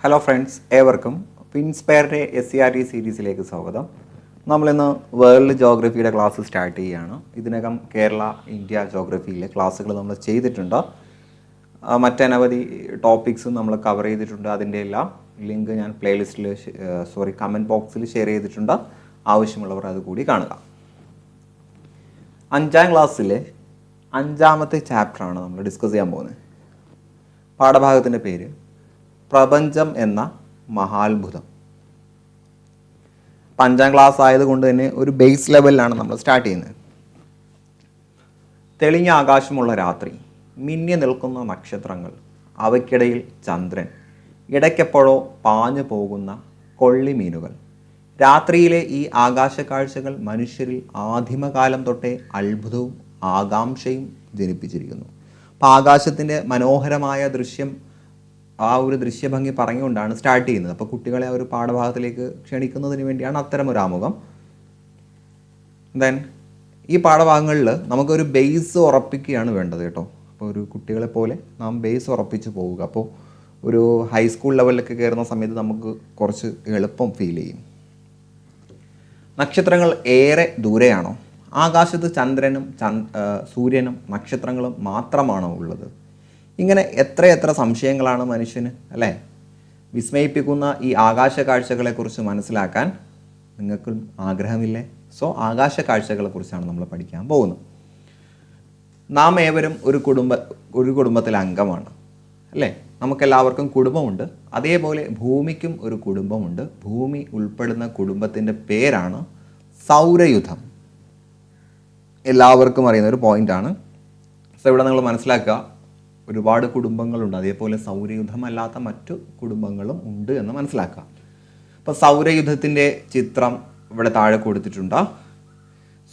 Hello friends, ഏവർക്കും ഇൻസ്പയറിൻ്റെ SCRT സീരീസിലേക്ക് സ്വാഗതം. നമ്മളിന്ന് വേൾഡ് ജോഗ്രഫിയുടെ ക്ലാസ് സ്റ്റാർട്ട് ചെയ്യുകയാണ്. ഇതിനകം കേരള, ഇന്ത്യ ജോഗ്രഫിയിലെ ക്ലാസ്സുകൾ നമ്മൾ ചെയ്തിട്ടുണ്ട്. മറ്റനവധി ടോപ്പിക്സും നമ്മൾ കവർ ചെയ്തിട്ടുണ്ട്. അതിൻ്റെ എല്ലാം ലിങ്ക് ഞാൻ കമൻറ്റ് ബോക്സിൽ ഷെയർ ചെയ്തിട്ടുണ്ട്. ആവശ്യമുള്ളവർ അത് കൂടി കാണുക. 5ാം ക്ലാസ്സിലെ 5ാമത്തെ ചാപ്റ്ററാണ് നമ്മൾ ഡിസ്കസ് ചെയ്യാൻ പോകുന്നത്. പാഠഭാഗത്തിൻ്റെ പേര് പ്രപഞ്ചം എന്ന മഹാത്ഭുതം. 5ാം ക്ലാസ് ആയതുകൊണ്ട് തന്നെ ഒരു ബേസ് ലെവലിലാണ് നമ്മൾ സ്റ്റാർട്ട് ചെയ്യുന്നത്. തെളിഞ്ഞ ആകാശമുള്ള രാത്രി, മിന്നി നിൽക്കുന്ന നക്ഷത്രങ്ങൾ, അവയ്ക്കിടയിൽ ചന്ദ്രൻ, ഇടയ്ക്കെപ്പോഴോ പാഞ്ഞു പോകുന്ന കൊള്ളിമീനുകൾ. രാത്രിയിലെ ഈ ആകാശ കാഴ്ചകൾ മനുഷ്യരിൽ ആദിമകാലം തൊട്ടേ അത്ഭുതവും ആകാംക്ഷയും ജനിപ്പിച്ചിരിക്കുന്നു. അപ്പോൾ ആകാശത്തിൻ്റെ മനോഹരമായ ദൃശ്യം, ആ ഒരു ദൃശ്യഭംഗി പറഞ്ഞുകൊണ്ടാണ് സ്റ്റാർട്ട് ചെയ്യുന്നത്. അപ്പോൾ കുട്ടികളെ ഒരു പാഠഭാഗത്തിലേക്ക് ക്ഷണിക്കുന്നതിന് വേണ്ടിയാണ് അത്തരമൊരു ആമുഖം. ദെൻ ഈ പാഠഭാഗങ്ങളിൽ നമുക്കൊരു ബേസ് ഉറപ്പിക്കുകയാണ് വേണ്ടത് കേട്ടോ. അപ്പോൾ ഒരു കുട്ടികളെ പോലെ നാം ബേസ് ഉറപ്പിച്ച് പോവുക. അപ്പോൾ ഒരു ഹൈസ്കൂൾ ലെവലിലൊക്കെ കയറുന്ന സമയത്ത് നമുക്ക് കുറച്ച് എളുപ്പം ഫീൽ ചെയ്യും. നക്ഷത്രങ്ങൾ ഏറെ ദൂരെയാണോ? ആകാശത്ത് ചന്ദ്രനും സൂര്യനും നക്ഷത്രങ്ങളും മാത്രമാണോ ഉള്ളത്? ഇങ്ങനെ എത്രയെത്ര സംശയങ്ങളാണ് മനുഷ്യന്, അല്ലേ? വിസ്മയിപ്പിക്കുന്ന ഈ ആകാശ കാഴ്ചകളെക്കുറിച്ച് മനസ്സിലാക്കാൻ നിങ്ങൾക്കും ആഗ്രഹമില്ലേ? സോ ആകാശ കാഴ്ചകളെക്കുറിച്ചാണ് നമ്മൾ പഠിക്കാൻ പോകുന്നത്. നാം ഏവരും ഒരു കുടുംബത്തിലെ അംഗമാണ്, അല്ലേ? നമുക്കെല്ലാവർക്കും കുടുംബമുണ്ട്. അതേപോലെ ഭൂമിക്കും ഒരു കുടുംബമുണ്ട്. ഭൂമി ഉൾപ്പെടുന്ന കുടുംബത്തിൻ്റെ പേരാണ് സൗരയൂഥം. എല്ലാവർക്കും അറിയുന്ന ഒരു പോയിൻ്റാണ്. സോ ഇവിടെ നിങ്ങൾ മനസ്സിലാക്കുക, ഒരുപാട് കുടുംബങ്ങളുണ്ട്. അതേപോലെ സൗരയൂഥമല്ലാത്ത മറ്റു കുടുംബങ്ങളും ഉണ്ട് എന്ന് മനസ്സിലാക്കുക. അപ്പോൾ സൗരയൂഥത്തിൻ്റെ ചിത്രം ഇവിടെ താഴെ കൊടുത്തിട്ടുണ്ട്.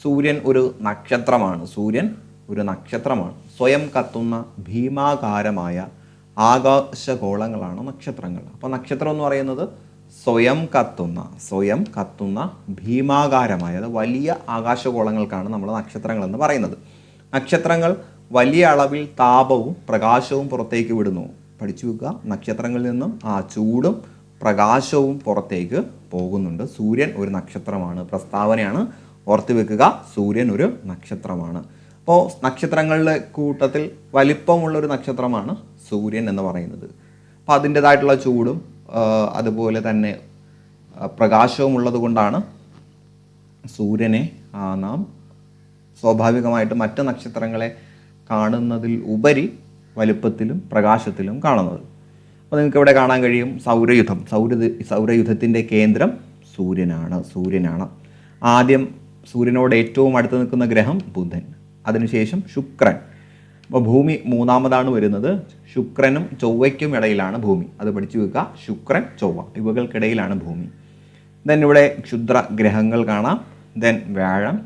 സൂര്യൻ ഒരു നക്ഷത്രമാണ്. സ്വയം കത്തുന്ന ഭീമാകാരമായ ആകാശഗോളങ്ങളാണ് നക്ഷത്രങ്ങൾ. അപ്പോൾ നക്ഷത്രം എന്ന് പറയുന്നത് സ്വയം കത്തുന്ന ഭീമാകാരമായ വലിയ ആകാശഗോളങ്ങൾക്കാണ് നമ്മൾ നക്ഷത്രങ്ങളെന്ന് പറയുന്നത്. നക്ഷത്രങ്ങൾ വലിയ അളവിൽ താപവും പ്രകാശവും പുറത്തേക്ക് വിടുന്നു. പഠിച്ചു വെക്കുക, നക്ഷത്രങ്ങളിൽ നിന്നും ആ ചൂടും പ്രകാശവും പുറത്തേക്ക് പോകുന്നുണ്ട്. സൂര്യൻ ഒരു നക്ഷത്രമാണ്. പ്രസ്താവനയാണ്, ഓർത്ത് വെക്കുക. സൂര്യൻ ഒരു നക്ഷത്രമാണ്. അപ്പോൾ നക്ഷത്രങ്ങളുടെ കൂട്ടത്തിൽ വലിപ്പമുള്ളൊരു നക്ഷത്രമാണ് സൂര്യൻ എന്ന് പറയുന്നത്. അപ്പോൾ അതിൻ്റേതായിട്ടുള്ള ചൂടും അതുപോലെ തന്നെ പ്രകാശവും ഉള്ളത് കൊണ്ടാണ് സൂര്യനെ നാം സ്വാഭാവികമായിട്ട് മറ്റ് നക്ഷത്രങ്ങളെ കാണുന്നതിൽ ഉപരി വലുപ്പത്തിലും പ്രകാശത്തിലും കാണുന്നത്. അപ്പോൾ നിങ്ങൾക്ക് ഇവിടെ കാണാൻ കഴിയും സൗരയൂഥത്തിൻ്റെ കേന്ദ്രം സൂര്യനാണ്. ആദ്യം സൂര്യനോട് ഏറ്റവും അടുത്ത് നിൽക്കുന്ന ഗ്രഹം ബുധൻ, അതിനുശേഷം ശുക്രൻ. അപ്പോൾ ഭൂമി മൂന്നാമതാണ് വരുന്നത്. ശുക്രനും ചൊവ്വയ്ക്കും ഇടയിലാണ് ഭൂമി. അത് പഠിച്ചു വെക്കുക. ശുക്രൻ, ചൊവ്വ ഇവകൾക്കിടയിലാണ് ഭൂമി. ദെൻ ഇവിടെ ക്ഷുദ്ര ഗ്രഹങ്ങൾ കാണാം. ദെൻ വ്യാഴം,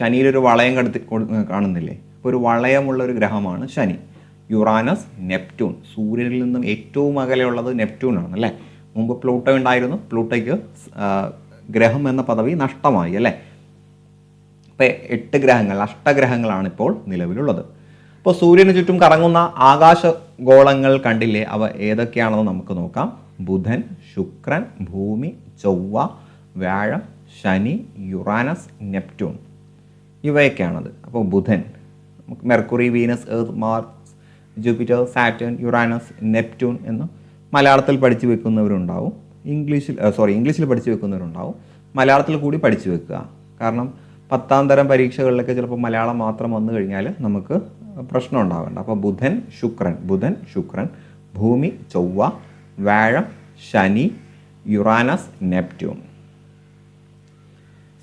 ശനിയിലൊരു വളയം കാണുന്നില്ലേ? അപ്പോൾ ഒരു വളയമുള്ള ഒരു ഗ്രഹമാണ് ശനി. Uranus, Neptune. സൂര്യനിൽ നിന്നും ഏറ്റവും അകലെയുള്ളത് നെപ്റ്റ്യൂണാണ്, അല്ലേ? മുമ്പ് പ്ലൂട്ടോ ഉണ്ടായിരുന്നു. പ്ലൂട്ടോയ്ക്ക് ഗ്രഹം എന്ന പദവി നഷ്ടമായി, അല്ലേ? അപ്പോൾ 8 ഗ്രഹങ്ങൾ, അഷ്ടഗ്രഹങ്ങളാണ് ഇപ്പോൾ നിലവിലുള്ളത്. അപ്പോൾ സൂര്യന് ചുറ്റും കറങ്ങുന്ന ആകാശഗോളങ്ങൾ കണ്ടില്ലേ? അവ ഏതൊക്കെയാണെന്ന് നമുക്ക് നോക്കാം. ബുധൻ, ശുക്രൻ, ഭൂമി, ചൊവ്വ, വ്യാഴം, ശനി, യുറാനസ്, നെപ്റ്റ്യൂൺ ഇവയൊക്കെയാണത്. അപ്പോൾ Budhan, Mercury, Venus, Earth, Mars, Jupiter, Saturn, Uranus, Neptune എന്ന് മലയാളത്തിൽ പഠിച്ചു വെക്കുന്നവരുണ്ടാവും. ഇംഗ്ലീഷിൽ പഠിച്ചു വെക്കുന്നവരുണ്ടാവും. മലയാളത്തിൽ കൂടി പഠിച്ചു വെക്കുക. കാരണം 10ാം തരം പരീക്ഷകളിലൊക്കെ ചിലപ്പോൾ മലയാളം മാത്രം വന്നു കഴിഞ്ഞാൽ നമുക്ക് പ്രശ്നം ഉണ്ടാവേണ്ട. അപ്പോൾ ബുധൻ, ശുക്രൻ, ഭൂമി, ചൊവ്വ, വ്യാഴം, ശനി, യുറാനസ്, നെപ്റ്റ്യൂൺ.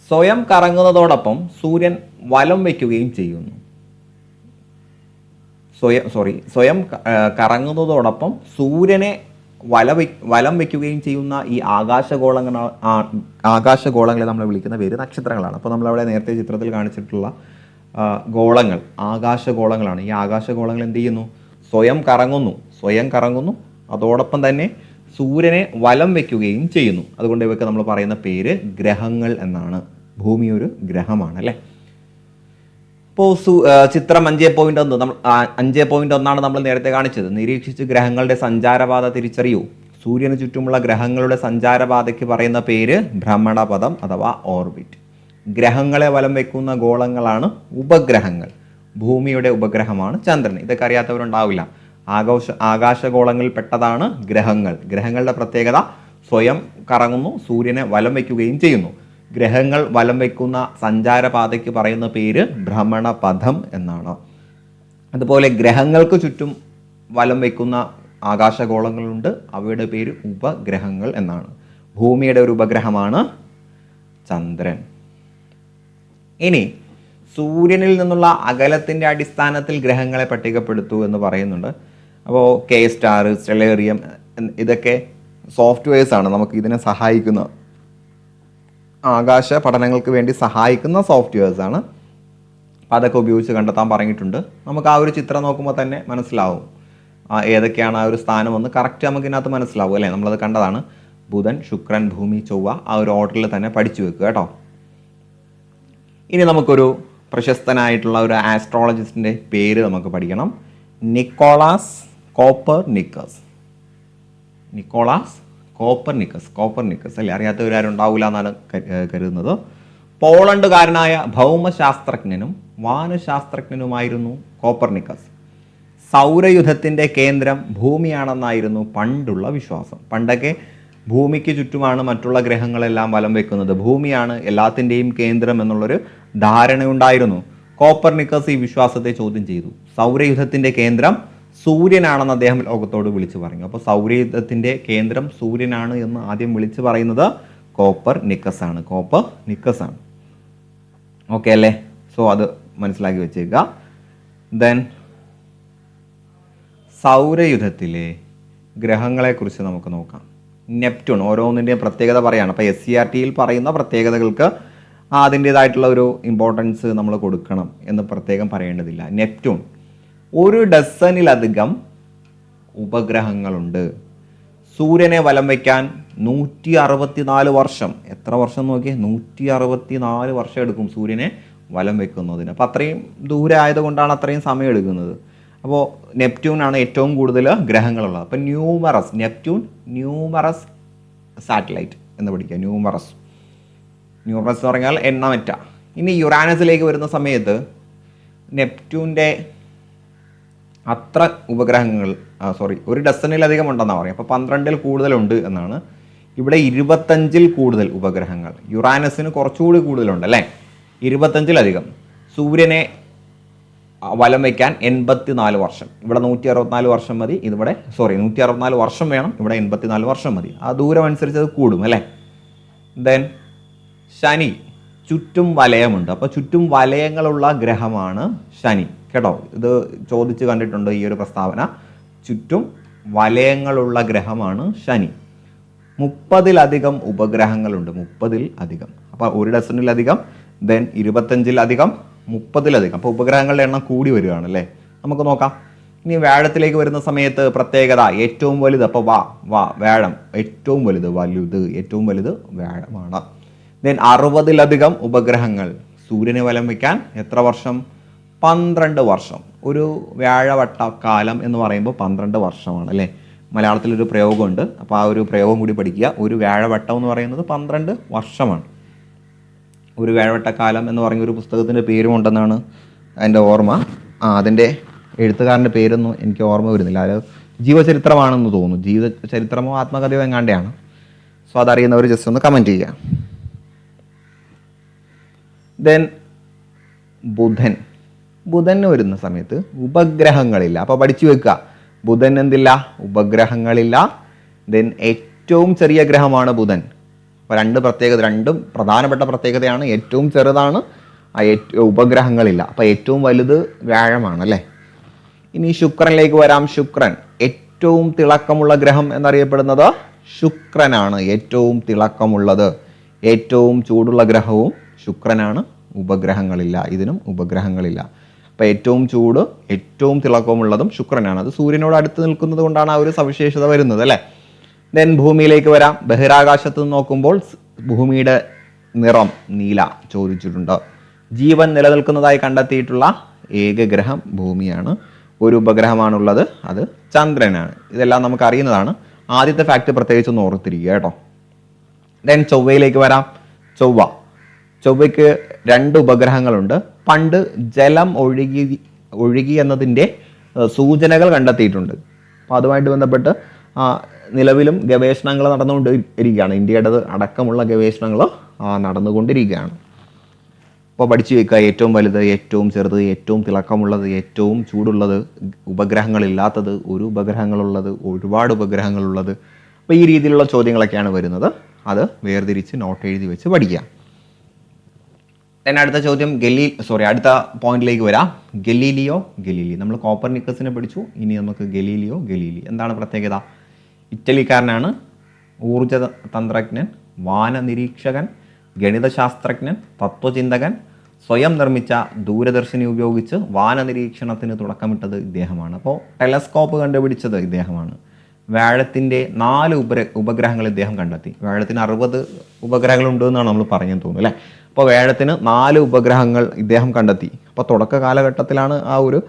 സ്വയം കറങ്ങുന്നതോടൊപ്പം സൂര്യൻ വലം വയ്ക്കുകയും ചെയ്യുന്നു. സ്വയം കറങ്ങുന്നതോടൊപ്പം സൂര്യനെ വലം വയ്ക്കുകയും ചെയ്യുന്ന ഈ ആകാശഗോളങ്ങളെ നമ്മൾ വിളിക്കുന്ന പേര് നക്ഷത്രങ്ങളാണ്. അപ്പോൾ നമ്മളവിടെ നേരത്തെ ചിത്രത്തിൽ കാണിച്ചിട്ടുള്ള ഗോളങ്ങൾ ആകാശഗോളങ്ങളാണ്. ഈ ആകാശഗോളങ്ങൾ എന്ത് ചെയ്യുന്നു? സ്വയം കറങ്ങുന്നു. അതോടൊപ്പം തന്നെ സൂര്യനെ വലം വയ്ക്കുകയും ചെയ്യുന്നു. അതുകൊണ്ട് ഇവയ്ക്ക് നമ്മൾ പറയുന്ന പേര് ഗ്രഹങ്ങൾ എന്നാണ്. ഭൂമി ഒരു ഗ്രഹമാണ്, അല്ലേ? അപ്പോൾ ഇപ്പോൾ ചിത്രം 5.1 നമ്മൾ 5.1 നമ്മൾ നേരത്തെ കാണിച്ചത്. നിരീക്ഷിച്ച് ഗ്രഹങ്ങളുടെ സഞ്ചാരപാത തിരിച്ചറിയൂ. സൂര്യന് ചുറ്റുമുള്ള ഗ്രഹങ്ങളുടെ സഞ്ചാരപാതയ്ക്ക് പറയുന്ന പേര് ഭ്രമണപഥം അഥവാ ഓർബിറ്റ്. ഗ്രഹങ്ങളെ വലം വയ്ക്കുന്ന ഗോളങ്ങളാണ് ഉപഗ്രഹങ്ങൾ. ഭൂമിയുടെ ഉപഗ്രഹമാണ് ചന്ദ്രൻ. ഇതൊക്കെ അറിയാത്തവരുണ്ടാവില്ല. ആകാശഗോളങ്ങളിൽ പെട്ടതാണ് ഗ്രഹങ്ങൾ. ഗ്രഹങ്ങളുടെ പ്രത്യേകത സ്വയം കറങ്ങുന്നു, സൂര്യനെ വലം വയ്ക്കുകയും ചെയ്യുന്നു. ഗ്രഹങ്ങൾ വലം വയ്ക്കുന്ന സഞ്ചാരപാതയ്ക്ക് പറയുന്ന പേര് ഭ്രമണപഥം എന്നാണ്. അതുപോലെ ഗ്രഹങ്ങൾക്ക് ചുറ്റും വലം വയ്ക്കുന്ന ആകാശഗോളങ്ങളുണ്ട്. അവയുടെ പേര് ഉപഗ്രഹങ്ങൾ എന്നാണ്. ഭൂമിയുടെ ഒരു ഉപഗ്രഹമാണ് ചന്ദ്രൻ. ഇനി സൂര്യനിൽ നിന്നുള്ള അകലത്തിൻ്റെ അടിസ്ഥാനത്തിൽ ഗ്രഹങ്ങളെ പട്ടികപ്പെടുത്തൂ എന്ന് പറയുന്നുണ്ട്. അപ്പോൾ കെ സ്റ്റാർ, സ്റ്റെലേറിയം ഇതൊക്കെ സോഫ്റ്റ്വെയർസാണ് നമുക്ക് ഇതിനെ സഹായിക്കുന്ന, ആകാശ പഠനങ്ങൾക്ക് വേണ്ടി സഹായിക്കുന്ന സോഫ്റ്റ്വെയർസാണ്. അപ്പോൾ അതൊക്കെ ഉപയോഗിച്ച് കണ്ടെത്താൻ പറഞ്ഞിട്ടുണ്ട്. നമുക്ക് ആ ഒരു ചിത്രം നോക്കുമ്പോൾ തന്നെ മനസ്സിലാവും ഏതൊക്കെയാണ് ആ ഒരു സ്ഥാനമെന്ന് കറക്റ്റ് നമുക്ക് ഇതിനകത്ത് മനസ്സിലാവും അല്ലേ. നമ്മളത് കണ്ടതാണ്. ബുധൻ, ശുക്രൻ, ഭൂമി, ചൊവ്വ, ആ ഒരു ഓർഡറിൽ തന്നെ പഠിച്ചു വെക്കുക കേട്ടോ. ഇനി നമുക്കൊരു പ്രശസ്തനായിട്ടുള്ള ഒരു ആസ്ട്രോളജിസ്റ്റിൻ്റെ പേര് നമുക്ക് പഠിക്കണം. Nicholas Copernicus. നിക്കോളാസ് കോപ്പർനിക്കസ് അല്ലേ. അറിയാത്തവരാരുണ്ടാവില്ല എന്നാണ് കരുതുന്നത്. പോളണ്ടുകാരനായ ഭൗമശാസ്ത്രജ്ഞനും വാനശാസ്ത്രജ്ഞനുമായിരുന്നു കോപ്പർനിക്കസ്. സൗരയുധത്തിൻ്റെ കേന്ദ്രം ഭൂമിയാണെന്നായിരുന്നു പണ്ടുള്ള വിശ്വാസം. പണ്ടൊക്കെ ഭൂമിക്ക് ചുറ്റുമാണ് മറ്റുള്ള ഗ്രഹങ്ങളെല്ലാം വലം വെക്കുന്നത്. ഭൂമിയാണ് എല്ലാത്തിൻ്റെയും കേന്ദ്രം എന്നുള്ളൊരു ധാരണയുണ്ടായിരുന്നു. കോപ്പർനിക്കസ് ഈ വിശ്വാസത്തെ ചോദ്യം ചെയ്തു. സൗരയുധത്തിൻ്റെ കേന്ദ്രം സൂര്യനാണെന്ന് അദ്ദേഹം ലോകത്തോട് വിളിച്ചു പറഞ്ഞു. അപ്പോൾ സൗരയുധത്തിൻ്റെ കേന്ദ്രം സൂര്യനാണ് എന്ന് ആദ്യം വിളിച്ചു പറയുന്നത് കോപ്പർനിക്കസ് ആണ്. ഓക്കെ അല്ലേ. സോ അത് മനസ്സിലാക്കി വെച്ചേക്കുക. ദെൻ സൗരയുധത്തിലെ ഗ്രഹങ്ങളെക്കുറിച്ച് നമുക്ക് നോക്കാം. നെപ്റ്റ്യൂൺ, ഓരോന്നിൻ്റെയും പ്രത്യേകത പറയാണ്. അപ്പോൾ SCERTയിൽ പറയുന്ന പ്രത്യേകതകൾക്ക് അതിൻ്റേതായിട്ടുള്ള ഒരു ഇമ്പോർട്ടൻസ് നമ്മൾ കൊടുക്കണം എന്ന് പ്രത്യേകം പറയേണ്ടതില്ല. നെപ്റ്റ്യൂൺ, 1 ഡസനിലധികം ഉപഗ്രഹങ്ങളുണ്ട്. സൂര്യനെ വലം വയ്ക്കാൻ 164 വർഷം. എത്ര വർഷം നോക്കിയേ, 164 വർഷം എടുക്കും സൂര്യനെ വലം വെക്കുന്നതിന്. അപ്പോൾ അത്രയും ദൂരെ ആയതുകൊണ്ടാണ് അത്രയും സമയം എടുക്കുന്നത്. അപ്പോൾ നെപ്റ്റ്യൂണാണ് ഏറ്റവും കൂടുതൽ ഗ്രഹങ്ങളുള്ളത്. അപ്പോൾ നെപ്റ്റ്യൂൺ ന്യൂമറസ് സാറ്റലൈറ്റ് എന്ന് പഠിക്കുക. ന്യൂമറസ് എന്ന് പറഞ്ഞാൽ എണ്ണമറ്റ. ഇനി യുറാനസിലേക്ക് വരുന്ന സമയത്ത് നെപ്റ്റ്യൂണിൻ്റെ അത്ര ഉപഗ്രഹങ്ങൾ 1 ഡസനിലധികം ഉണ്ടെന്നാണ് പറയും. അപ്പോൾ 12-ൽ കൂടുതലുണ്ട് എന്നാണ്. ഇവിടെ 25-ൽ കൂടുതൽ ഉപഗ്രഹങ്ങൾ. യുറാനസിന് കുറച്ചുകൂടി കൂടുതലുണ്ട് അല്ലേ, 25-ലധികം. സൂര്യനെ വലം വയ്ക്കാൻ 84 വർഷം. ഇവിടെ 164 വർഷം മതി. 164 വർഷം വേണം. ഇവിടെ 84 വർഷം മതി. ആ ദൂരം അനുസരിച്ച് അത് കൂടും അല്ലേ. ദെൻ ശനി, ചുറ്റും വലയമുണ്ട്. അപ്പോൾ ചുറ്റും വലയങ്ങളുള്ള ഗ്രഹമാണ് ശനി കേട്ടോ. ഇത് ചോദിച്ച് കണ്ടിട്ടുണ്ട് ഈ ഒരു പ്രസ്താവന. ചുറ്റും വലയങ്ങളുള്ള ഗ്രഹമാണ് ശനി. 30-ലധികം ഉപഗ്രഹങ്ങളുണ്ട്. 30-ൽ-അധികം. അപ്പോൾ 1 ഡസനിലധികം, ദെൻ 25-ലധികം, 30-ലധികം. അപ്പോൾ ഉപഗ്രഹങ്ങളുടെ എണ്ണം കൂടി വരികയാണ് അല്ലേ. നമുക്ക് നോക്കാം. ഇനി വ്യാഴത്തിലേക്ക് വരുന്ന സമയത്ത് പ്രത്യേകത ഏറ്റവും വലുത്. അപ്പോൾ വ്യാഴം ഏറ്റവും വലുത് വ്യാഴമാണ്. ദെൻ 60-ലധികം ഉപഗ്രഹങ്ങൾ. സൂര്യനെ വലം വയ്ക്കാൻ എത്ര വർഷം? 12 വർഷം. ഒരു വ്യാഴവട്ട കാലം എന്ന് പറയുമ്പോൾ 12 വർഷമാണ് അല്ലേ. മലയാളത്തിലൊരു പ്രയോഗമുണ്ട്. അപ്പോൾ ആ ഒരു പ്രയോഗം കൂടി പഠിക്കുക. ഒരു വ്യാഴവട്ടം എന്ന് പറയുന്നത് 12 വർഷമാണ്. ഒരു വ്യാഴവട്ടക്കാലം എന്ന് പറഞ്ഞ ഒരു പുസ്തകത്തിൻ്റെ പേരും ഉണ്ടെന്നാണ് എൻ്റെ ഓർമ്മ. അതിൻ്റെ എഴുത്തുകാരൻ്റെ പേരൊന്നും എനിക്ക് ഓർമ്മ വരുന്നില്ല. അത് ജീവചരിത്രമാണെന്ന് തോന്നുന്നു. ജീവചരിത്രമോ ആത്മകഥയോ എങ്ങാണ്ടെയാണ്. സോ അതറിയുന്നവർ ജസ്റ്റ് ഒന്ന് കമൻറ്റ് ചെയ്യുക. ദെൻ ബുധന് വരുന്ന സമയത്ത് ഉപഗ്രഹങ്ങളില്ല. അപ്പോൾ പഠിച്ചു വെക്കുക, ബുധൻ എന്തില്ല? ഉപഗ്രഹങ്ങളില്ല. ദെൻ ഏറ്റവും ചെറിയ ഗ്രഹമാണ് ബുധൻ. അപ്പോൾ രണ്ടും പ്രധാനപ്പെട്ട പ്രത്യേകതയാണ്. ഏറ്റവും ചെറുതാണ്, ഉപഗ്രഹങ്ങളില്ല. അപ്പോൾ ഏറ്റവും വലുത് വ്യാഴമാണ് അല്ലേ. ഇനി ശുക്രനിലേക്ക് വരാം. ശുക്രൻ ഏറ്റവും തിളക്കമുള്ള ഗ്രഹം എന്നറിയപ്പെടുന്നത് ശുക്രനാണ്. ഏറ്റവും തിളക്കമുള്ളത്, ഏറ്റവും ചൂടുള്ള ഗ്രഹവും ശുക്രനാണ്. ഉപഗ്രഹങ്ങളില്ല, ഇതിനും ഉപഗ്രഹങ്ങളില്ല. അപ്പോൾ ഏറ്റവും ചൂട്, ഏറ്റവും തിളക്കമുള്ളതും ശുക്രനാണ്. അത് സൂര്യനോട് അടുത്ത് നിൽക്കുന്നത് കൊണ്ടാണ് ആ ഒരു സവിശേഷത വരുന്നത് അല്ലേ. ദെൻ ഭൂമിയിലേക്ക് വരാം. ബഹിരാകാശത്ത് നിന്ന് നോക്കുമ്പോൾ ഭൂമിയുടെ നിറം നീല ചോദിച്ചിട്ടുണ്ട്. ജീവൻ നിലനിൽക്കുന്നതായി കണ്ടെത്തിയിട്ടുള്ള ഏക ഗ്രഹം ഭൂമിയാണ്. ഒരു ഉപഗ്രഹമാണുള്ളത്, അത് ചന്ദ്രനാണ്. ഇതെല്ലാം നമുക്ക് അറിയുന്നതാണ്. ആദ്യത്തെ ഫാക്ട് പ്രത്യേകിച്ച് ഒന്ന് ഓർത്തിരിക്കുക കേട്ടോ. ദെൻ ചൊവ്വയിലേക്ക് വരാം. ചൊവ്വയ്ക്ക് 2 ഉപഗ്രഹങ്ങളുണ്ട്. പണ്ട് ജലം ഒഴുകി എന്നതിൻ്റെ സൂചനകൾ കണ്ടെത്തിയിട്ടുണ്ട്. അപ്പോൾ അതുമായിട്ട് ബന്ധപ്പെട്ട് നിലവിലും ഗവേഷണങ്ങൾ നടന്നുകൊണ്ടിരിക്കുകയാണ്. ഇന്ത്യയുടെ അടക്കമുള്ള ഗവേഷണങ്ങൾ നടന്നുകൊണ്ടിരിക്കുകയാണ്. അപ്പോൾ പഠിച്ചു വെക്കുക, ഏറ്റവും വലുത്, ഏറ്റവും ചെറുത്, ഏറ്റവും തിളക്കമുള്ളത്, ഏറ്റവും ചൂടുള്ളത്, ഉപഗ്രഹങ്ങളില്ലാത്തത്, ഒരു ഉപഗ്രഹങ്ങളുള്ളത്, ഒരുപാട് ഉപഗ്രഹങ്ങളുള്ളത്. അപ്പോൾ ഈ രീതിയിലുള്ള ചോദ്യങ്ങളൊക്കെയാണ് വരുന്നത്. അത് വേർതിരിച്ച് നോട്ട് എഴുതി വെച്ച് പഠിക്കുക. അടുത്ത ചോദ്യം അടുത്ത പോയിന്റിലേക്ക് വരാം. ഗലീലി. നമ്മൾ കോപ്പർനിക്കസിനെ പഠിച്ചു. ഇനി നമുക്ക് ഗലീലി. എന്താണ് പ്രത്യേകത? ഇറ്റലിക്കാരനാണ്. ഊർജ തന്ത്രജ്ഞൻ, വാനനിരീക്ഷകൻ, ഗണിതശാസ്ത്രജ്ഞൻ, തത്വചിന്തകൻ. സ്വയം നിർമ്മിച്ച ദൂരദർശിനി ഉപയോഗിച്ച് വാനനിരീക്ഷണത്തിന് തുടക്കമിട്ടത് ഇദ്ദേഹമാണ്. അപ്പോൾ ടെലസ്കോപ്പ് കണ്ടുപിടിച്ചത് ഇദ്ദേഹമാണ്. വ്യാഴത്തിൻ്റെ 4 ഉപഗ്രഹങ്ങൾ ഇദ്ദേഹം കണ്ടെത്തി. വ്യാഴത്തിന് 60 ഉപഗ്രഹങ്ങളുണ്ട് എന്നാണ് നമ്മൾ പറഞ്ഞെന്ന് തോന്നുന്നു അല്ലേ. അപ്പോൾ വ്യാഴത്തിന് 4 ഉപഗ്രഹങ്ങൾ ഇദ്ദേഹം കണ്ടെത്തി. അപ്പോൾ തുടക്ക കാലഘട്ടത്തിലാണ് ആ ഒരു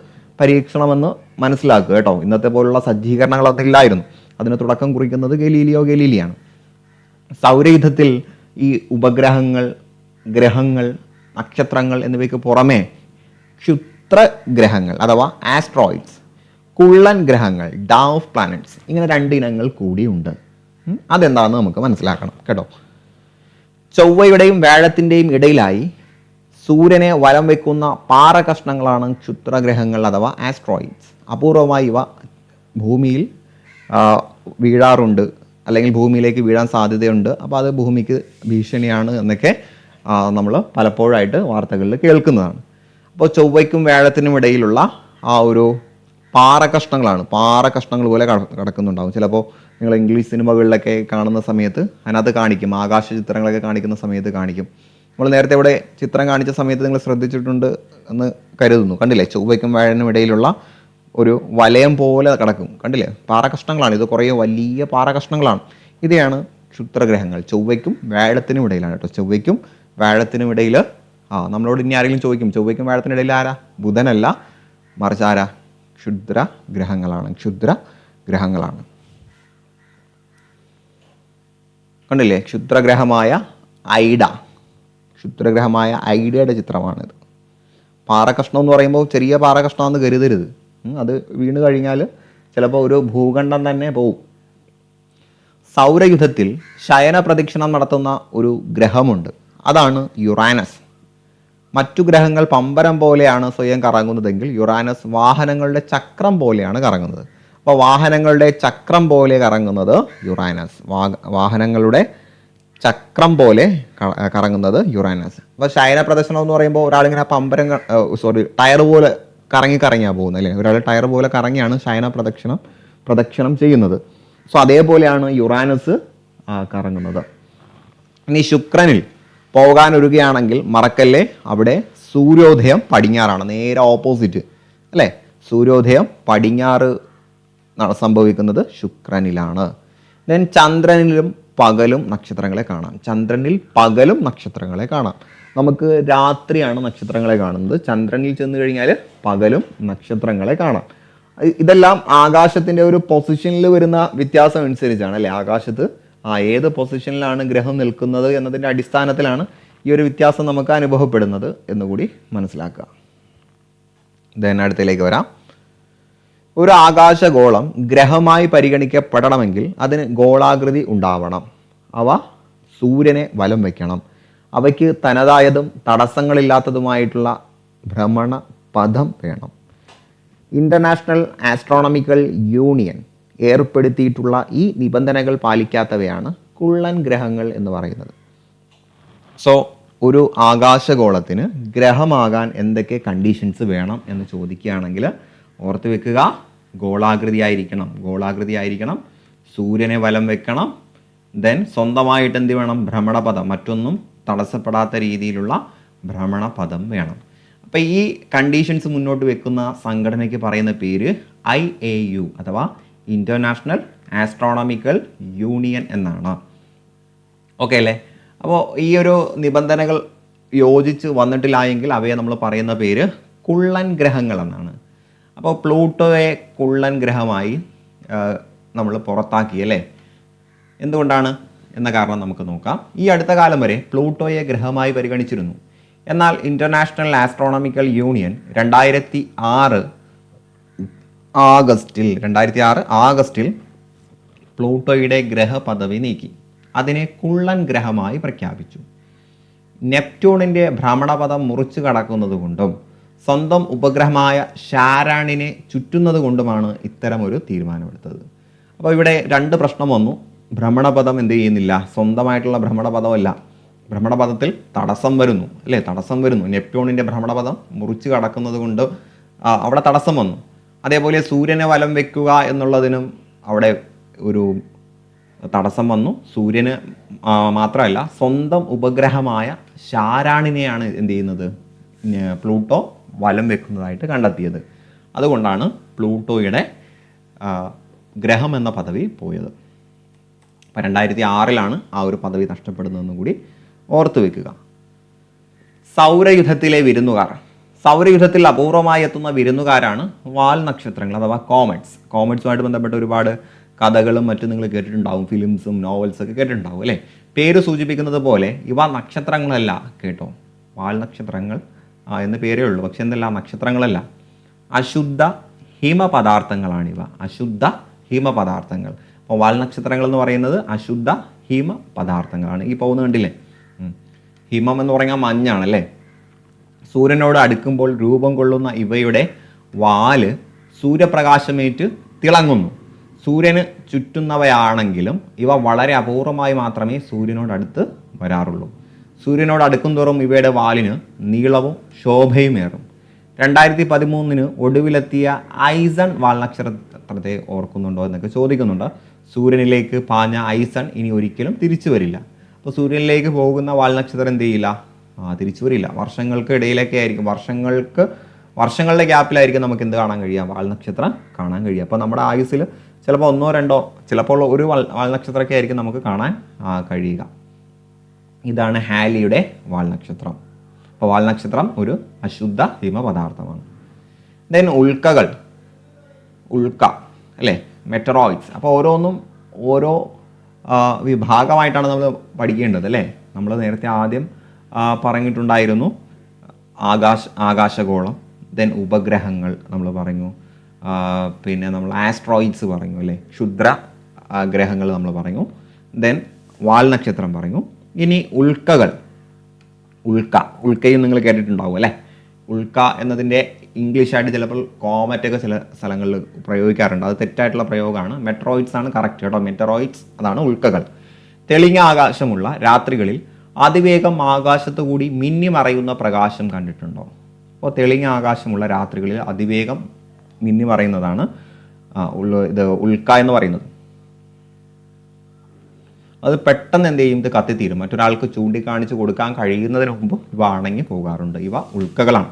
പരീക്ഷണമെന്ന് മനസ്സിലാക്കുക കേട്ടോ. ഇന്നത്തെ പോലുള്ള സജ്ജീകരണങ്ങളൊന്നും ഇല്ലായിരുന്നു. അതിന് തുടക്കം കുറിക്കുന്നത് ഗലീലിയാണ്. സൗരയുധത്തിൽ ഈ ഉപഗ്രഹങ്ങൾ, ഗ്രഹങ്ങൾ, നക്ഷത്രങ്ങൾ എന്നിവയ്ക്ക് പുറമെ ക്ഷുദ്രഗ്രഹങ്ങൾ അഥവാ ആസ്ട്രോയിഡ്സ്, കുള്ളൻ ഗ്രഹങ്ങൾ, ഡാർഫ് പ്ലാനറ്റ്സ്, ഇങ്ങനെ 2 ഇനങ്ങൾ കൂടിയുണ്ട്. അതെന്താണെന്ന് നമുക്ക് മനസ്സിലാക്കണം കേട്ടോ. ചൊവ്വയുടെയും വ്യാഴത്തിൻ്റെയും ഇടയിലായി സൂര്യനെ വലം വയ്ക്കുന്ന പാറ കഷ്ണങ്ങളാണ് ക്ഷുദ്രഗ്രഹങ്ങൾ അഥവാ ആസ്ട്രോയിഡ്സ്. അപൂർവമായി ഇവ ഭൂമിയിൽ വീഴാറുണ്ട്, അല്ലെങ്കിൽ ഭൂമിയിലേക്ക് വീഴാൻ സാധ്യതയുണ്ട്. അപ്പോൾ അത് ഭൂമിക്ക് ഭീഷണിയാണ് എന്നൊക്കെ നമ്മൾ പലപ്പോഴായിട്ട് വാർത്തകളിൽ കേൾക്കുന്നതാണ്. അപ്പോൾ ചൊവ്വയ്ക്കും വ്യാഴത്തിനും ഇടയിലുള്ള ആ ഒരു പാറ കഷ്ണങ്ങൾ പോലെ കിടക്കുന്നുണ്ടാവും. ചിലപ്പോൾ നിങ്ങൾ ഇംഗ്ലീഷ് സിനിമകളിലൊക്കെ കാണുന്ന സമയത്ത് അതിനകത്ത് കാണിക്കും, ആകാശ ചിത്രങ്ങളൊക്കെ കാണിക്കുന്ന സമയത്ത് കാണിക്കും. നമ്മൾ നേരത്തെ ഇവിടെ ചിത്രം കാണിച്ച സമയത്ത് നിങ്ങൾ ശ്രദ്ധിച്ചിട്ടുണ്ട് എന്ന് കരുതുന്നു. കണ്ടില്ലേ, ചൊവ്വയ്ക്കും വ്യാഴനും ഇടയിലുള്ള ഒരു വലയം പോലെ കിടക്കും. കണ്ടില്ലേ, പാറ കഷ്ണങ്ങളാണ് ഇത്, കുറേ വലിയ പാറ കഷ്ണങ്ങളാണ്. ഇതാണ് ക്ഷുദ്രഗ്രഹങ്ങൾ. ചൊവ്വയ്ക്കും വ്യാഴത്തിനും ഇടയിലാണ് കേട്ടോ. ചൊവ്വയ്ക്കും വ്യാഴത്തിനും ഇടയിൽ നമ്മളോട് ഇനി ആരെങ്കിലും ചോദിക്കും, ചൊവ്വയ്ക്കും വ്യാഴത്തിനും ഇടയിൽ ആരാ? ബുധനല്ല, മറിച്ച് ആരാ? ക്ഷുദ്രഗ്രഹങ്ങളാണ്. കണ്ടില്ലേ, ക്ഷുദ്രഗ്രഹമായ ഐഡയുടെ ചിത്രമാണിത്. പാറകഷ്ണം എന്ന് പറയുമ്പോൾ ചെറിയ പാറകഷ്ണമെന്ന് കരുതരുത്. അത് വീണ് കഴിഞ്ഞാൽ ചിലപ്പോൾ ഒരു ഭൂഖണ്ഡം തന്നെ പോവും. സൗരയുധത്തിൽ ശയന പ്രദക്ഷിണം നടത്തുന്ന ഒരു ഗ്രഹമുണ്ട്. അതാണ് യുറാനസ്. മറ്റു ഗ്രഹങ്ങൾ പമ്പരം പോലെയാണ് സ്വയം കറങ്ങുന്നതെങ്കിൽ യുറാനസ് വാഹനങ്ങളുടെ ചക്രം പോലെയാണ് കറങ്ങുന്നത്. അപ്പോൾ വാഹനങ്ങളുടെ ചക്രം പോലെ കറങ്ങുന്നത് യുറാനസ്. വാഹനങ്ങളുടെ ചക്രം പോലെ കറങ്ങുന്നത് യുറാനസ്. അപ്പോൾ ശയന പ്രദക്ഷിണം എന്ന് പറയുമ്പോൾ ഒരാളിങ്ങനെ ടയർ പോലെ കറങ്ങിയാണ് പോകുന്നത് അല്ലേ. ഒരാൾ ടയർ പോലെ കറങ്ങിയാണ് ശയന പ്രദക്ഷിണം ചെയ്യുന്നത്. സോ അതേപോലെയാണ് യുറാനസ് കറങ്ങുന്നത്. ഇനി ശുക്രനിൽ പോകാനൊരുകയാണെങ്കിൽ മറക്കല്ലേ, അവിടെ സൂര്യോദയം പടിഞ്ഞാറാണ്, നേരെ ഓപ്പോസിറ്റ് അല്ലേ. സൂര്യോദയം പടിഞ്ഞാറ് സംഭവിക്കുന്നത് ശുക്രനിലാണ്. ദെൻ ചന്ദ്രനിലും പകലും നക്ഷത്രങ്ങളെ കാണാം. നമുക്ക് രാത്രിയാണ് നക്ഷത്രങ്ങളെ കാണുന്നത്. ചന്ദ്രനിൽ ചെന്ന് കഴിഞ്ഞാൽ പകലും നക്ഷത്രങ്ങളെ കാണാം. ഇതെല്ലാം ആകാശത്തിൻ്റെ ഒരു പൊസിഷനിൽ വരുന്ന വ്യത്യാസം അനുസരിച്ചാണ് അല്ലേ. ആകാശത്ത് ഏത് പൊസിഷനിലാണ് ഗ്രഹം നിൽക്കുന്നത് എന്നതിൻ്റെ അടിസ്ഥാനത്തിലാണ് ഈ ഒരു വ്യത്യാസം നമുക്ക് അനുഭവപ്പെടുന്നത് എന്നുകൂടി മനസ്സിലാക്കുക. ദെൻ അടുത്തതിലേക്ക് വരാം. ഒരു ആകാശഗോളം ഗ്രഹമായി പരിഗണിക്കപ്പെടണമെങ്കിൽ അതിന് ഗോളാകൃതി ഉണ്ടാവണം. അവ സൂര്യനെ വലം വയ്ക്കണം. അവയ്ക്ക് തനതായതും തടസ്സങ്ങളില്ലാത്തതുമായിട്ടുള്ള ഭ്രമണപഥം വേണം. ഇൻ്റർനാഷണൽ ആസ്ട്രോണമിക്കൽ യൂണിയൻ ഏർപ്പെടുത്തിയിട്ടുള്ള ഈ നിബന്ധനകൾ പാലിക്കാത്തവയാണ് കുള്ളൻ ഗ്രഹങ്ങൾ എന്ന് പറയുന്നത്. സോ ഒരു ആകാശഗോളത്തിന് ഗ്രഹമാകാൻ എന്തൊക്കെ കണ്ടീഷൻസ് വേണം എന്ന് ചോദിക്കുകയാണെങ്കിൽ ഓർത്ത് വെക്കുക, ഗോളാകൃതിയായിരിക്കണം, സൂര്യനെ വലം വെക്കണം, ദെൻ സ്വന്തമായിട്ട് എന്ത് വേണം? ഭ്രമണപഥം, മറ്റൊന്നും തടസ്സപ്പെടാത്ത രീതിയിലുള്ള ഭ്രമണപഥം വേണം. അപ്പോൾ ഈ കണ്ടീഷൻസ് മുന്നോട്ട് വെക്കുന്ന സംഘടനയ്ക്ക് പറയുന്ന പേര് IAU അഥവാ ഇൻ്റർനാഷണൽ ആസ്ട്രോണമിക്കൽ യൂണിയൻ എന്നാണ്. ഓക്കെ അല്ലേ. അപ്പോൾ ഈ ഒരു നിബന്ധനകൾ യോജിച്ച് വന്നിട്ടില്ല എങ്കിൽ അവയെ നമ്മൾ പറയുന്ന പേര് കുള്ളൻ ഗ്രഹങ്ങൾ എന്നാണ്. അപ്പോൾ പ്ലൂട്ടോയെ കുള്ളൻ ഗ്രഹമായി നമ്മൾ പുറത്താക്കി അല്ലേ. എന്തുകൊണ്ടാണ് എന്ന കാരണം നമുക്ക് നോക്കാം. ഈ അടുത്ത കാലം വരെ പ്ലൂട്ടോയെ ഗ്രഹമായി പരിഗണിച്ചിരുന്നു. എന്നാൽ ഇൻ്റർനാഷണൽ ആസ്ട്രോണമിക്കൽ യൂണിയൻ 2006 ആഗസ്റ്റിൽ പ്ലൂട്ടോയുടെ ഗ്രഹ പദവി നീക്കി. അതിനെ കുള്ളൻ ഗ്രഹമായി പ്രഖ്യാപിച്ചു. നെപ്റ്റ്യൂണിൻ്റെ ഭ്രമണപഥം മുറിച്ചു കടക്കുന്നത് കൊണ്ടും സ്വന്തം ഉപഗ്രഹമായ ഷാരാണിനെ ചുറ്റുന്നത് കൊണ്ടുമാണ് ഇത്തരമൊരു തീരുമാനമെടുത്തത്. അപ്പോൾ ഇവിടെ രണ്ട് പ്രശ്നം വന്നു. ഭ്രമണപഥം എന്ത് ചെയ്യുന്നില്ല, സ്വന്തമായിട്ടുള്ള ഭ്രമണപഥമല്ല, ഭ്രമണപഥത്തിൽ തടസ്സം വരുന്നു അല്ലേ, തടസ്സം വരുന്നു. നെപ്റ്റ്യൂണിൻ്റെ ഭ്രമണപഥം മുറിച്ചു കടക്കുന്നത് കൊണ്ട് അവിടെ തടസ്സം വന്നു. അതേപോലെ സൂര്യനെ വലം വെക്കുക എന്നുള്ളതിനും അവിടെ ഒരു തടസ്സം വന്നു. സൂര്യന് മാത്രമല്ല, സ്വന്തം ഉപഗ്രഹമായ ഷാരാണിനെയാണ് എന്ത് ചെയ്യുന്നത്, പ്ലൂട്ടോ വലം വെക്കുന്നതായിട്ട് കണ്ടെത്തിയത്. അതുകൊണ്ടാണ് പ്ലൂട്ടോയുടെ ഗ്രഹം എന്ന പദവി പോയത്. അപ്പോൾ 2006 ആ ഒരു പദവി നഷ്ടപ്പെടുന്നതെന്നും കൂടി ഓർത്തു വെക്കുക. സൗരയുധത്തിലെ വിരുന്നുകാർ. സൗരയുധത്തിൽ അപൂർവമായി എത്തുന്ന വിരുന്നുകാരാണ് വാൽ നക്ഷത്രങ്ങൾ അഥവാ കോമറ്റ്സ്. കോമറ്റ്സുമായിട്ട് ബന്ധപ്പെട്ട ഒരുപാട് കഥകളും മറ്റും നിങ്ങൾ കേട്ടിട്ടുണ്ടാവും, ഫിലിംസും നോവൽസൊക്കെ കേട്ടിട്ടുണ്ടാവും അല്ലേ. പേര് സൂചിപ്പിക്കുന്നത് പോലെ ഇവ നക്ഷത്രങ്ങളല്ല കേട്ടോ. വാൽ നക്ഷത്രങ്ങൾ എന്ന് പേരേ ഉള്ളൂ, പക്ഷെ എന്തല്ല, നക്ഷത്രങ്ങളല്ല, അശുദ്ധ ഹിമപദാർത്ഥങ്ങളാണിവ. അശുദ്ധ ഹിമപദാർത്ഥങ്ങൾ. അപ്പോൾ വാൽ നക്ഷത്രങ്ങൾ എന്ന് പറയുന്നത് അശുദ്ധ ഹിമ പദാർത്ഥങ്ങളാണ്. ഈ പോകുന്ന കണ്ടില്ലേ, ഹിമം എന്ന് പറഞ്ഞാൽ മഞ്ഞാണല്ലേ. സൂര്യനോട് അടുക്കുമ്പോൾ രൂപം കൊള്ളുന്ന ഇവയുടെ വാല് സൂര്യപ്രകാശമേറ്റ് തിളങ്ങുന്നു. സൂര്യന് ചുറ്റുന്നവയാണെങ്കിലും ഇവ വളരെ അപൂർവമായി മാത്രമേ സൂര്യനോടടുത്ത് വരാറുള്ളൂ. സൂര്യനോട് അടുക്കും തോറും ഇവയുടെ വാലിന് നീളവും ശോഭയുമേറും. 2013 ഒടുവിലെത്തിയ ഐസൺ വാൽനക്ഷത്രത്തെ ഓർക്കുന്നുണ്ടോ എന്നൊക്കെ ചോദിക്കുന്നുണ്ട്. സൂര്യനിലേക്ക് പാഞ്ഞ ഐസൺ ഇനി ഒരിക്കലും തിരിച്ചു വരില്ല. അപ്പോൾ സൂര്യനിലേക്ക് പോകുന്ന വാൽനക്ഷത്രം എന്ത് ചെയ്യില്ല, തിരിച്ചു വരില്ല. വർഷങ്ങൾക്ക് ഇടയിലൊക്കെ ആയിരിക്കും, വർഷങ്ങളുടെ ഗ്യാപ്പിലായിരിക്കും നമുക്ക് എന്ത് കാണാൻ കഴിയുക, വാൽനക്ഷത്രം കാണാൻ കഴിയുക. അപ്പോൾ നമ്മുടെ ആയുസ്സിൽ ചിലപ്പോൾ 1 or 2 ചിലപ്പോൾ ഒരു വാൽനക്ഷത്രമൊക്കെ ആയിരിക്കും നമുക്ക് കാണാൻ കഴിയുക. ഇതാണ് ഹാലിയുടെ വാൽനക്ഷത്രം. അപ്പോൾ വാൽനക്ഷത്രം ഒരു അശുദ്ധ ഹിമപദാർത്ഥമാണ്. ദെൻ ഉൽക്കകൾ, ഉൽക്ക അല്ലേ, മെറ്ററോയിഡ്സ്. അപ്പോൾ ഓരോന്നും ഓരോ വിഭാഗമായിട്ടാണ് നമ്മൾ പഠിക്കേണ്ടത് അല്ലേ. നമ്മൾ നേരത്തെ ആദ്യം പറഞ്ഞിട്ടുണ്ടായിരുന്നു ആകാശഗോളം, ദെൻ ഉപഗ്രഹങ്ങൾ നമ്മൾ പറഞ്ഞു, പിന്നെ നമ്മൾ ആസ്ട്രോയിഡ്സ് പറഞ്ഞു അല്ലേ, ക്ഷുദ്ര ഗ്രഹങ്ങൾ നമ്മൾ പറഞ്ഞു, ദെൻ വാൽനക്ഷത്രം പറഞ്ഞു. ഇനി ഉൽക്കകൾ. ഉൽക്കയും നിങ്ങൾ കേട്ടിട്ടുണ്ടാവും അല്ലേ. ഉൽക്ക എന്നതിൻ്റെ ഇംഗ്ലീഷായിട്ട് ചിലപ്പോൾ കോമറ്റൊക്കെ ചില സ്ഥലങ്ങളിൽ പ്രയോഗിക്കാറുണ്ട്. അത് തെറ്റായിട്ടുള്ള പ്രയോഗമാണ്. മെട്രോയിഡ്സ് ആണ് കറക്റ്റ് കേട്ടോ. മെറ്ററോയിഡ്സ് അതാണ് ഉൽക്കകൾ. തെളിഞ്ഞ ആകാശമുള്ള രാത്രികളിൽ അതിവേഗം ആകാശത്ത് കൂടി മിന്നി മറയുന്ന പ്രകാശം കണ്ടിട്ടുണ്ടോ? അപ്പോൾ തെളിഞ്ഞ ആകാശമുള്ള രാത്രികളിൽ അതിവേഗം മിന്നി മറയുന്നതാണ് ഇത് ഉൽക്ക എന്ന് പറയുന്നത്. അത് പെട്ടെന്ന് എന്ത് ചെയ്യും, ഇത് കത്തിത്തീരും. മറ്റൊരാൾക്ക് ചൂണ്ടിക്കാണിച്ച് കൊടുക്കാൻ കഴിയുന്നതിന് മുമ്പ് ഇവ അണങ്ങി പോകാറുണ്ട്. ഇവ ഉൽക്കകളാണ്.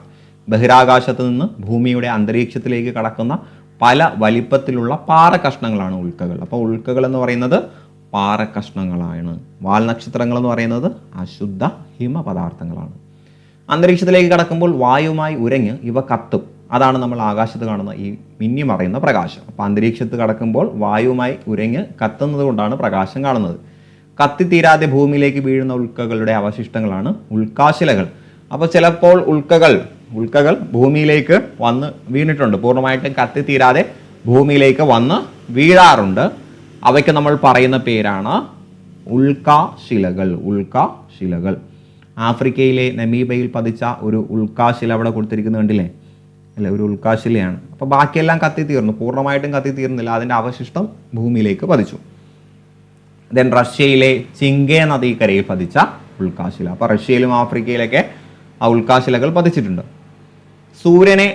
ബഹിരാകാശത്ത് നിന്ന് ഭൂമിയുടെ അന്തരീക്ഷത്തിലേക്ക് കടക്കുന്ന പല വലിപ്പത്തിലുള്ള പാറക്കഷ്ണങ്ങളാണ് ഉൽക്കകൾ. അപ്പോൾ ഉൽക്കകൾ എന്ന് പറയുന്നത് പാറക്കഷ്ണങ്ങളാണ്. വാൽനക്ഷത്രങ്ങൾ എന്ന് പറയുന്നത് അശുദ്ധ ഹിമപദാർത്ഥങ്ങളാണ്. അന്തരീക്ഷത്തിലേക്ക് കടക്കുമ്പോൾ വായുമായി ഉരഞ്ഞ് ഇവ കത്തും. അതാണ് നമ്മൾ ആകാശത്ത് കാണുന്ന ഈ മിന്നി മറയുന്ന പ്രകാശം. അപ്പോൾ അന്തരീക്ഷത്ത് കടക്കുമ്പോൾ വായുമായി ഉരഞ്ഞ് കത്തുന്നത് കൊണ്ടാണ് പ്രകാശം കാണുന്നത്. കത്തിത്തീരാതെ ഭൂമിയിലേക്ക് വീഴുന്ന ഉൽക്കകളുടെ അവശിഷ്ടങ്ങളാണ് ഉൽക്കാശിലകൾ. അപ്പോൾ ചിലപ്പോൾ ഉൽക്കകൾ ഭൂമിയിലേക്ക് വന്ന് വീണിട്ടുണ്ട്. പൂർണ്ണമായിട്ടും കത്തിത്തീരാതെ ഭൂമിയിലേക്ക് വന്ന് വീഴാറുണ്ട്. അവയ്ക്ക് നമ്മൾ പറയുന്ന പേരാണ് ഉൽക്കാശിലകൾ. ആഫ്രിക്കയിലെ നമീബയിൽ പതിച്ച ഒരു ഉൽക്കാശില അവിടെ കൊടുത്തിരിക്കുന്നത് കണ്ടില്ലേ അല്ലേ, ഒരു ഉൽക്കാശിലയാണ്. അപ്പോൾ ബാക്കിയെല്ലാം കത്തിത്തീർന്നു, പൂർണ്ണമായിട്ടും കത്തിത്തീർന്നില്ല, അതിൻ്റെ അവശിഷ്ടം ഭൂമിയിലേക്ക് പതിച്ചു. ദെൻ റഷ്യയിലെ ചിങ്കേ നദീക്കരയിൽ പതിച്ച ഉൽക്കാശില. അപ്പോൾ റഷ്യയിലും ആഫ്രിക്കയിലൊക്കെ ആ ഉൽക്കാശിലകൾ പതിച്ചിട്ടുണ്ട്. സൂര്യനെ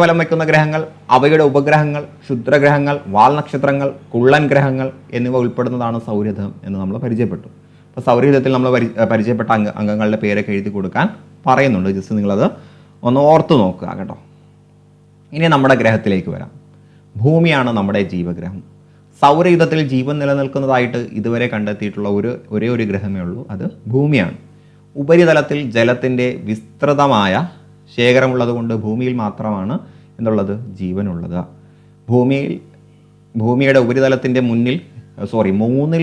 വലം വയ്ക്കുന്ന ഗ്രഹങ്ങൾ, അവയുടെ ഉപഗ്രഹങ്ങൾ, ക്ഷുദ്രഗ്രഹങ്ങൾ, വാൽനക്ഷത്രങ്ങൾ, കുള്ളൻ ഗ്രഹങ്ങൾ എന്നിവ ഉൾപ്പെടുന്നതാണ് സൗരയൂഥം എന്ന് നമ്മൾ പരിചയപ്പെട്ടു. അപ്പോൾ സൗരയൂഥത്തിൽ നമ്മൾ പരിചയപ്പെട്ട അംഗങ്ങളുടെ പേരൊക്കെ എഴുതി കൊടുക്കാൻ പറയുന്നുണ്ട്. ജസ്റ്റ് നിങ്ങളത് ഒന്ന് ഓർത്തു നോക്കുക കേട്ടോ. ഇനി നമ്മുടെ ഗ്രഹത്തിലേക്ക് വരാം. ഭൂമിയാണ് നമ്മുടെ ജീവഗ്രഹം. സൗരയൂഥത്തിൽ ജീവൻ നിലനിൽക്കുന്നതായിട്ട് ഇതുവരെ കണ്ടെത്തിയിട്ടുള്ള ഒരേ ഒരു ഗ്രഹമേ ഉള്ളൂ, അത് ഭൂമിയാണ്. ഉപരിതലത്തിൽ ജലത്തിൻ്റെ വിസ്തൃതമായ ശേഖരമുള്ളത് കൊണ്ട് ഭൂമിയിൽ മാത്രമാണ് എന്തുള്ളത് ജീവനുള്ളത്. ഭൂമിയുടെ ഉപരിതലത്തിൻ്റെ മൂന്നിൽ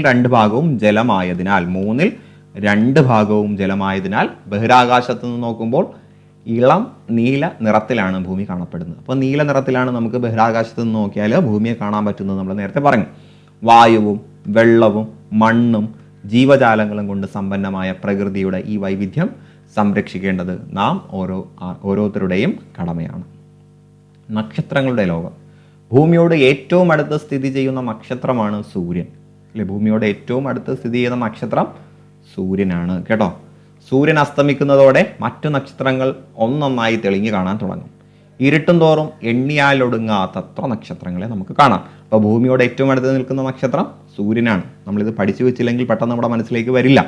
രണ്ട് ഭാഗവും ജലമായതിനാൽ ബഹിരാകാശത്ത് നിന്ന് നോക്കുമ്പോൾ ഇളം നീല നിറത്തിലാണ് ഭൂമി കാണപ്പെടുന്നത്. അപ്പോൾ നീല നിറത്തിലാണ് നമുക്ക് ബഹിരാകാശത്ത് നിന്ന് നോക്കിയാൽ ഭൂമിയെ കാണാൻ പറ്റുന്നത് നമ്മൾ നേരത്തെ പറഞ്ഞു. വായുവും വെള്ളവും മണ്ണും ജീവജാലങ്ങളും കൊണ്ട് സമ്പന്നമായ പ്രകൃതിയുടെ ഈ വൈവിധ്യം സംരക്ഷിക്കേണ്ടത് നാം ഓരോരുത്തരുടെയും കടമയാണ്. നക്ഷത്രങ്ങളുടെ ലോകം. ഭൂമിയോട് ഏറ്റവും അടുത്ത് സ്ഥിതി ചെയ്യുന്ന നക്ഷത്രമാണ് സൂര്യൻ. അല്ലെ, ഭൂമിയോട് ഏറ്റവും അടുത്ത് സ്ഥിതി ചെയ്യുന്ന നക്ഷത്രം സൂര്യനാണ് കേട്ടോ. സൂര്യൻ അസ്തമിക്കുന്നതോടെ മറ്റു നക്ഷത്രങ്ങൾ ഒന്നൊന്നായി തെളിഞ്ഞു കാണാൻ തുടങ്ങും. ഇരുട്ടും തോറും എണ്ണിയാലൊടുങ്ങാത്തത്ര നക്ഷത്രങ്ങളെ നമുക്ക് കാണാം. അപ്പോൾ ഭൂമിയോട് ഏറ്റവും അടുത്ത് നിൽക്കുന്ന നക്ഷത്രം സൂര്യനാണ്. നമ്മളിത് പഠിച്ചു വെച്ചില്ലെങ്കിൽ പെട്ടെന്ന് നമ്മുടെ മനസ്സിലേക്ക് വരില്ല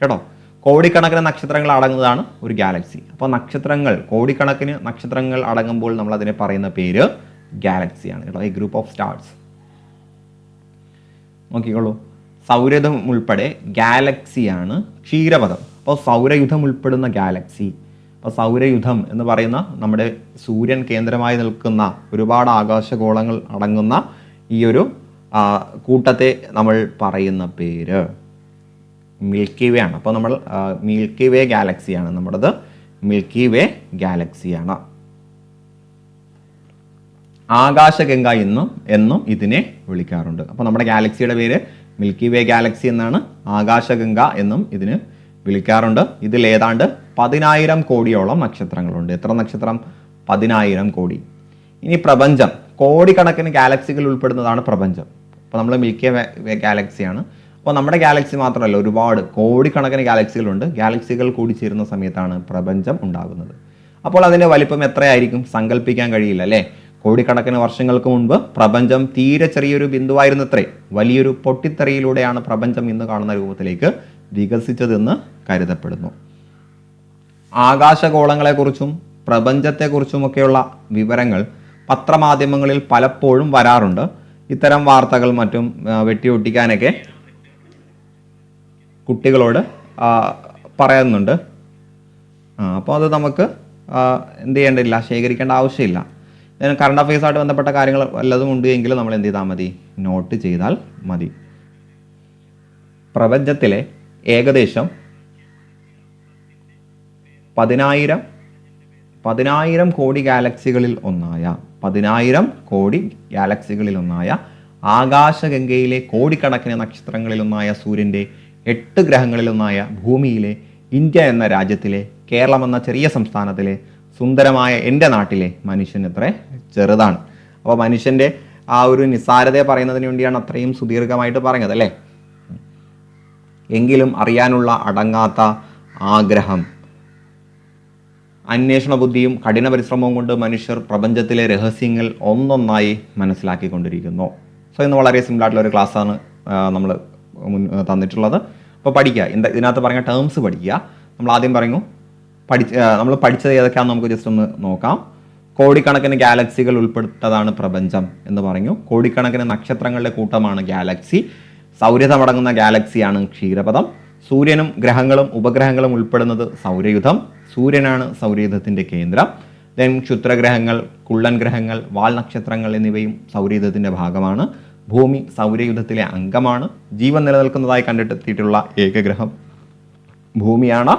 കേട്ടോ. കോടിക്കണക്കിന് നക്ഷത്രങ്ങൾ അടങ്ങുന്നതാണ് ഒരു ഗാലക്സി. അപ്പോൾ കോടിക്കണക്കിന് നക്ഷത്രങ്ങൾ അടങ്ങുമ്പോൾ നമ്മൾ അതിനെ പറയുന്ന പേര് ഗാലക്സിയാണ് കേട്ടോ. ഈ ഗ്രൂപ്പ് ഓഫ് സ്റ്റാർസ്. നോക്കിക്കോളൂ, സൗരയുധം ഉൾപ്പെടെ ഗാലക്സിയാണ് ക്ഷീരപഥം. അപ്പോൾ സൗരയുധം ഉൾപ്പെടുന്ന ഗാലക്സി. അപ്പോൾ സൗരയുധം എന്ന് പറയുന്ന നമ്മുടെ സൂര്യൻ കേന്ദ്രമായി നിൽക്കുന്ന ഒരുപാട് ആകാശഗോളങ്ങൾ അടങ്ങുന്ന ഈ ഒരു കൂട്ടത്തെ നമ്മൾ പറയുന്ന പേര് മിൽക്കി വേ ആണ്. അപ്പോൾ നമ്മൾ മിൽക്കി വേ ഗാലക്സിയാണ് നമ്മുടേത്. മിൽക്കി വേ ഗാലക്സിയാണ്. ആകാശഗംഗ എന്നും ഇതിനെ വിളിക്കാറുണ്ട്. അപ്പോൾ നമ്മുടെ ഗാലക്സിയുടെ പേര് മിൽക്കി വേ ഗാലക്സി എന്നാണ്. ആകാശഗംഗ എന്നും ഇതിന് വിളിക്കാറുണ്ട്. ഇതിൽ ഏതാണ്ട് 10,000 കോടിയോളം നക്ഷത്രങ്ങളുണ്ട്. എത്ര നക്ഷത്രം? 10,000 കോടി. ഇനി പ്രപഞ്ചം. കോടിക്കണക്കിന് ഗാലക്സികൾ ഉൾപ്പെടുന്നതാണ് പ്രപഞ്ചം. അപ്പോൾ നമ്മൾ മിൽക്കി വേ ഗാലക്സിയാണ്. അപ്പോൾ നമ്മുടെ ഗാലക്സി മാത്രമല്ല, ഒരുപാട് കോടിക്കണക്കിന് ഗാലക്സികളുണ്ട്. ഗാലക്സികൾ കൂടിച്ചേരുന്ന സമയത്താണ് പ്രപഞ്ചം ഉണ്ടാകുന്നത്. അപ്പോൾ അതിൻ്റെ വലിപ്പം എത്രയായിരിക്കും സങ്കല്പിക്കാൻ കഴിയില്ല അല്ലേ. കോടിക്കണക്കിന് വർഷങ്ങൾക്ക് മുൻപ് പ്രപഞ്ചം തീരെ ചെറിയൊരു ബിന്ദുവായിരുന്നത്രേ. വലിയൊരു പൊട്ടിത്തെറിയിലൂടെയാണ് പ്രപഞ്ചം ഇന്ന് കാണുന്ന രൂപത്തിലേക്ക് വികസിച്ചതെന്ന് കരുതപ്പെടുന്നു. ആകാശഗോളങ്ങളെക്കുറിച്ചും പ്രപഞ്ചത്തെക്കുറിച്ചുമൊക്കെയുള്ള വിവരങ്ങൾ പത്രമാധ്യമങ്ങളിൽ പലപ്പോഴും വരാറുണ്ട്. ഇത്തരം വാർത്തകൾ മറ്റും വെട്ടിയൊട്ടിക്കാനൊക്കെ കുട്ടികളോട് പറയുന്നുണ്ട്. അപ്പോൾ അത് നമുക്ക് എന്ത് ചെയ്യേണ്ടതില്ല, ശേഖരിക്കേണ്ട ആവശ്യമില്ല. കറണ്ട് അഫയേഴ്സായിട്ട് ബന്ധപ്പെട്ട കാര്യങ്ങൾ വല്ലതും ഉണ്ട് എങ്കിൽ നമ്മൾ എന്ത് ചെയ്താൽ മതി, നോട്ട് ചെയ്താൽ മതി. പ്രപഞ്ചത്തിലെ ഏകദേശം 10,000 കോടി ഗാലക്സികളിൽ ഒന്നായ ആകാശഗംഗയിലെ കോടിക്കണക്കിന് നക്ഷത്രങ്ങളിലൊന്നായ സൂര്യൻ്റെ 8 ഗ്രഹങ്ങളിലൊന്നായ ഭൂമിയിലെ ഇന്ത്യ എന്ന രാജ്യത്തിലെ കേരളം എന്ന ചെറിയ സംസ്ഥാനത്തിലെ സുന്ദരമായ എൻ്റെ നാട്ടിലെ മനുഷ്യൻ എത്ര ചെറുതാണ്. അപ്പോൾ മനുഷ്യൻ്റെ ആ ഒരു നിസ്സാരതയെ പറയുന്നതിന് വേണ്ടിയാണ് അത്രയും സുദീർഘമായിട്ട് പറഞ്ഞത് അല്ലേ. എങ്കിലും അറിയാനുള്ള അടങ്ങാത്ത ആഗ്രഹം, അന്വേഷണ ബുദ്ധിയും കഠിന പരിശ്രമവും കൊണ്ട് മനുഷ്യർ പ്രപഞ്ചത്തിലെ രഹസ്യങ്ങൾ ഒന്നൊന്നായി മനസ്സിലാക്കിക്കൊണ്ടിരിക്കുന്നു. സോ ഇന്ന് വളരെ സിമ്പിളായിട്ടുള്ള ഒരു ക്ലാസ്സാണ് നമ്മൾ തന്നിട്ടുള്ളത്. അപ്പോൾ പഠിക്കുക, ഇതിനകത്ത് പറഞ്ഞ ടേംസ് പഠിക്കുക. നമ്മൾ ആദ്യം നമ്മൾ പഠിച്ചത് ഏതൊക്കെയാണെന്ന് നമുക്ക് ജസ്റ്റ് ഒന്ന് നോക്കാം. കോടിക്കണക്കിന് ഗാലക്സികൾ ഉൾപ്പെട്ടതാണ് പ്രപഞ്ചം എന്ന് പറഞ്ഞു. കോടിക്കണക്കിന് നക്ഷത്രങ്ങളുടെ കൂട്ടമാണ് ഗാലക്സി. സൗരതമടങ്ങുന്ന ഗാലക്സിയാണ് ക്ഷീരപഥം. സൂര്യനും ഗ്രഹങ്ങളും ഉപഗ്രഹങ്ങളും ഉൾപ്പെടുന്നത് സൗരയുധം. സൂര്യനാണ് സൗരയുധത്തിൻ്റെ കേന്ദ്രം. ദെൻ ക്ഷുദ്രഗ്രഹങ്ങൾ, കുള്ളൻ ഗ്രഹങ്ങൾ, വാൽ നക്ഷത്രങ്ങൾ എന്നിവയും സൗരയുധത്തിൻ്റെ ഭാഗമാണ്. ഭൂമി സൗരയുധത്തിലെ അംഗമാണ്. ജീവൻ നിലനിൽക്കുന്നതായി കണ്ടെത്തിയിട്ടുള്ള ഏക ഗ്രഹം ഭൂമിയാണ്.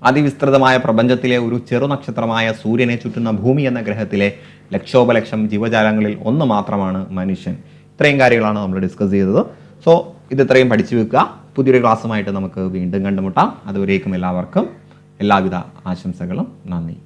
അതിവിസ്തൃതമായ പ്രപഞ്ചത്തിലെ ഒരു ചെറുനക്ഷത്രമായ സൂര്യനെ ചുറ്റുന്ന ഭൂമി എന്ന ഗ്രഹത്തിലെ ലക്ഷോപലക്ഷം ജീവജാലങ്ങളിൽ ഒന്ന് മാത്രമാണ് മനുഷ്യൻ. ഇത്രയും കാര്യങ്ങളാണ് നമ്മൾ ഡിസ്കസ് ചെയ്തത്. സോ ഇത് ഇത്രയും പഠിച്ചു വെക്കുക. പുതിയൊരു ക്ലാസ്സുമായിട്ട് നമുക്ക് വീണ്ടും കണ്ടുമുട്ടാം. അതുവരേക്കും എല്ലാവർക്കും എല്ലാവിധ ആശംസകളും. നന്ദി.